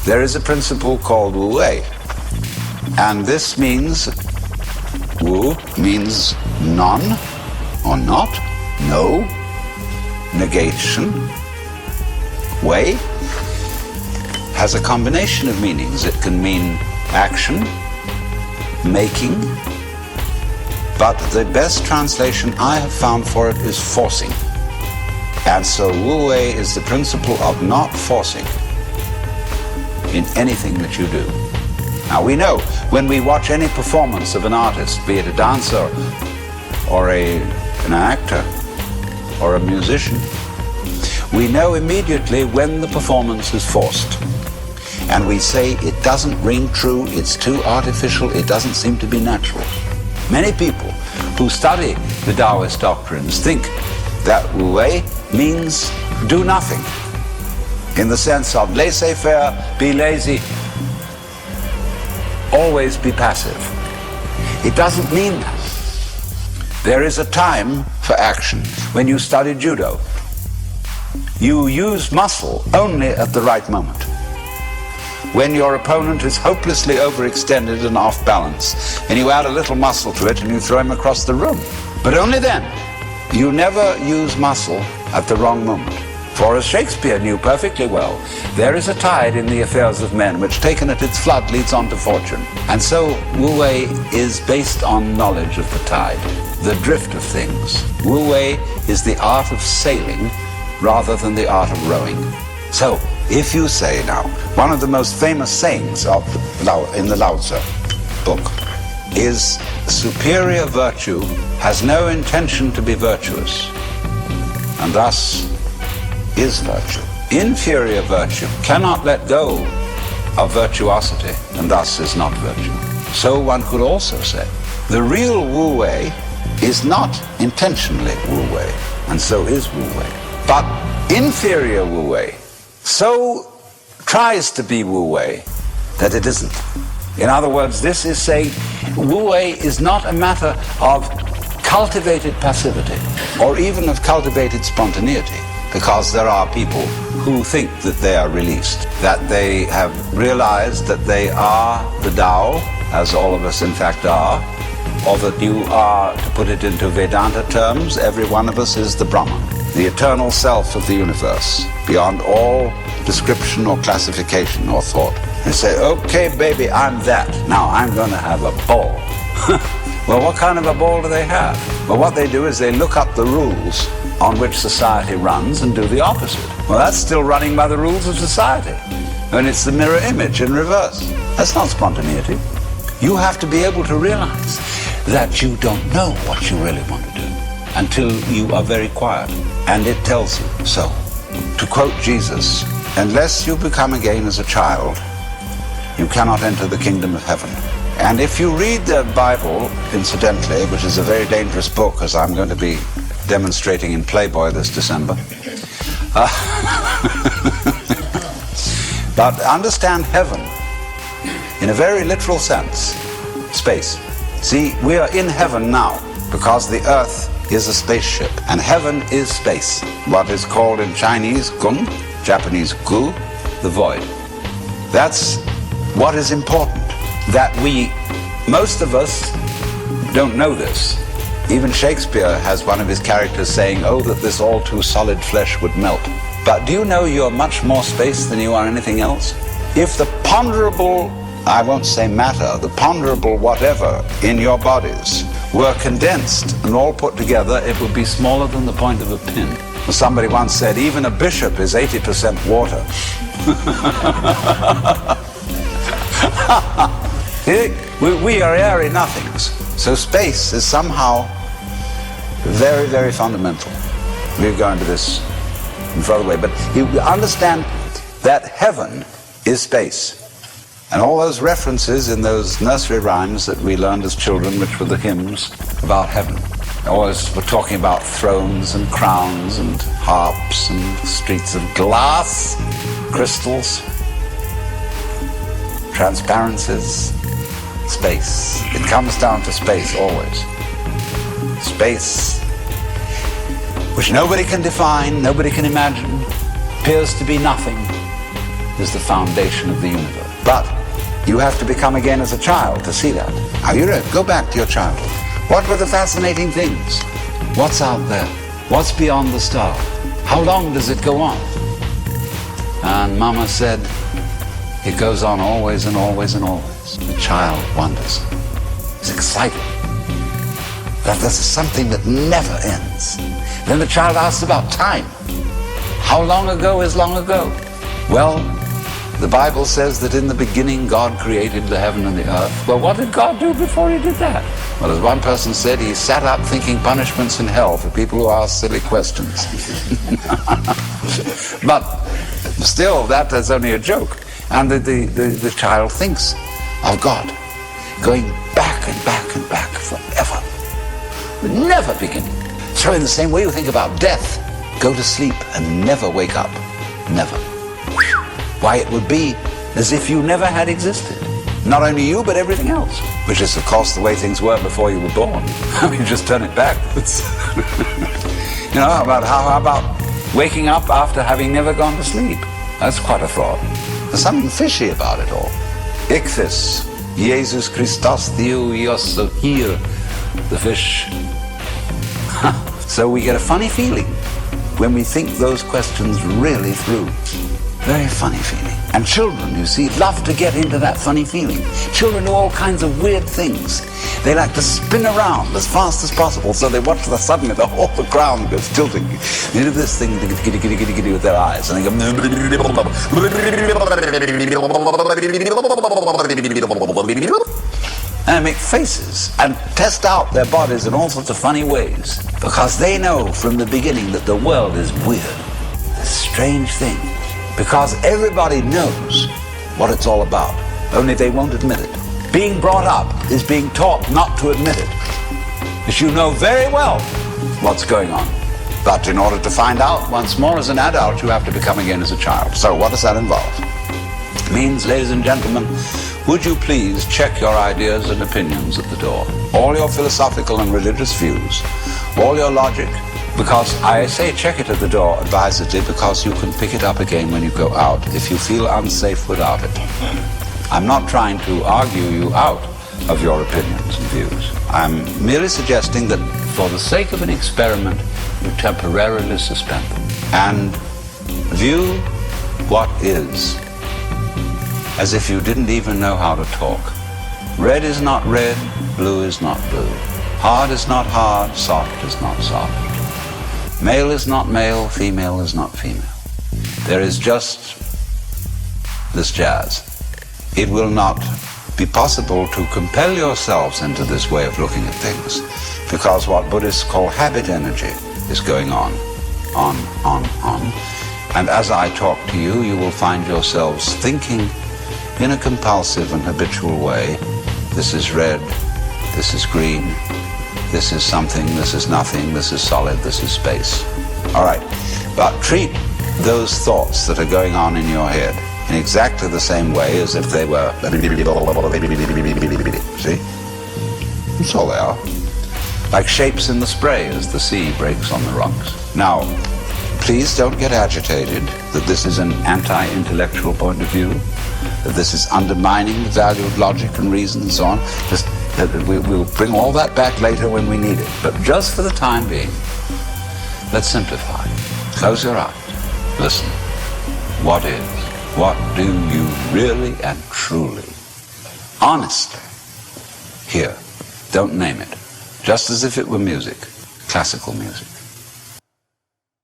there is a principle called Wu Wei. And this means, Wu means none or not, no, negation. Wei has a combination of meanings. It can mean action, making, but the best translation I have found for it is forcing. And so Wu Wei is the principle of not forcing in anything that you do. Now we know when we watch any performance of an artist, be it a dancer or an actor or a musician, we know immediately when the performance is forced. And we say it doesn't ring true, it's too artificial, it doesn't seem to be natural. Many people who study the Taoist doctrines think that Wu Wei means do nothing, in the sense of laissez-faire, be lazy, always be passive. It doesn't mean that. There is a time for action. When you study judo, you use muscle only at the right moment. When your opponent is hopelessly overextended and off balance, and you add a little muscle to it and you throw him across the room. But only then. You never use muscle at the wrong moment. For as Shakespeare knew perfectly well, there is a tide in the affairs of men which, taken at its flood, leads on to fortune. And so Wu Wei is based on knowledge of the tide, the drift of things. Wu Wei is the art of sailing rather than the art of rowing. So, if you say now, one of the most famous sayings in the Lao Tzu book is, superior virtue has no intention to be virtuous, and thus is virtue. Inferior virtue cannot let go of virtuosity, and thus is not virtue. So one could also say, the real Wu Wei is not intentionally Wu Wei, and so is Wu Wei. But inferior Wu Wei so tries to be Wu Wei that it isn't. In other words, this is saying Wu Wei is not a matter of cultivated passivity or even of cultivated spontaneity, because there are people who think that they are released, that they have realized that they are the Tao, as all of us in fact are, or that you are, to put it into Vedanta terms, every one of us is the Brahman, the eternal self of the universe, beyond all description or classification or thought. They say, okay, baby, I'm that. Now I'm going to have a ball. Well, what kind of a ball do they have? Well, what they do is they look up the rules on which society runs and do the opposite. Well, that's still running by the rules of society. And it's the mirror image in reverse. That's not spontaneity. You have to be able to realize that you don't know what you really want to do until you are very quiet and it tells you so. To quote Jesus, unless you become again as a child, you cannot enter the kingdom of heaven. And if you read the Bible, incidentally, which is a very dangerous book, as I'm going to be demonstrating in Playboy this December, but understand heaven in a very literal sense, space. See, we are in heaven now because the earth is a spaceship and heaven is space. What is called in Chinese gun, Japanese gu, the void. That's what is important. That most of us don't know this. Even Shakespeare has one of his characters saying, oh, that this all too solid flesh would melt. But do you know you're much more space than you are anything else? If the ponderable, I won't say matter, the ponderable whatever in your bodies were condensed and all put together, it would be smaller than the point of a pin. Somebody once said, even a bishop is 80% water. We are airy nothings. So space is somehow very, very fundamental. We'll go into this in further way. But you understand that heaven is space. And all those references in those nursery rhymes that we learned as children, which were the hymns about heaven, always were talking about thrones and crowns and harps and streets of glass, crystals, transparencies, space. It comes down to space always. Space, which nobody can define, nobody can imagine, appears to be nothing, is the foundation of the universe. But you have to become again as a child to see that. Now you go back to your childhood. What were the fascinating things? What's out there? What's beyond the star? How long does it go on? And Mama said, it goes on always and always and always. The child wonders. He's excited. That there's something that never ends. Then the child asks about time. How long ago is long ago? Well, the Bible says that in the beginning God created the heaven and the earth. Well, what did God do before he did that? Well, as one person said, he sat up thinking punishments in hell for people who ask silly questions. But still, that is only a joke. And the child thinks of God going back and back and back forever. Never beginning. So in the same way you think about death, go to sleep and never wake up. Never. Why, it would be as if you never had existed. Not only you, but everything else. Which is, of course, the way things were before you were born. I mean, just turn it backwards. You know, how about waking up after having never gone to sleep? That's quite a thought. There's something fishy about it all. Ichthys, Jesus Christos Theou Iosso here, the fish. So we get a funny feeling when we think those questions really through. Very funny feeling. And children, you see, love to get into that funny feeling. Children do all kinds of weird things. They like to spin around as fast as possible, so they watch suddenly the whole ground goes tilting. They do this thing with their eyes, and they go... and make faces and test out their bodies in all sorts of funny ways, because they know from the beginning that the world is weird, a strange thing, because everybody knows what it's all about, only they won't admit it. Being brought up is being taught not to admit it, because you know very well what's going on. But in order to find out once more as an adult, you have to become again as a child. So what does that involve? It means, ladies and gentlemen, would you please check your ideas and opinions at the door? All your philosophical and religious views, all your logic, because I say check it at the door advisedly, because you can pick it up again when you go out if you feel unsafe without it. I'm not trying to argue you out of your opinions and views. I'm merely suggesting that for the sake of an experiment, you temporarily suspend them and view what is, as if you didn't even know how to talk. Red is not red, blue is not blue. Hard is not hard, soft is not soft. Male is not male, female is not female. There is just this jazz. It will not be possible to compel yourselves into this way of looking at things, because what Buddhists call habit energy is going on. And as I talk to you, you will find yourselves thinking in a compulsive and habitual way. This is red, this is green, this is something, this is nothing, this is solid, this is space. All right, but treat those thoughts that are going on in your head in exactly the same way as if they were... See? That's all they are. Like shapes in the spray as the sea breaks on the rocks. Now, please don't get agitated that this is an anti-intellectual point of view, that this is undermining the value of logic and reason and so on. Just that we'll bring all that back later when we need it. But just for the time being, let's simplify. Close your eyes. Listen. What is? What do you really and truly, honestly, hear? Don't name it. Just as if it were music, classical music.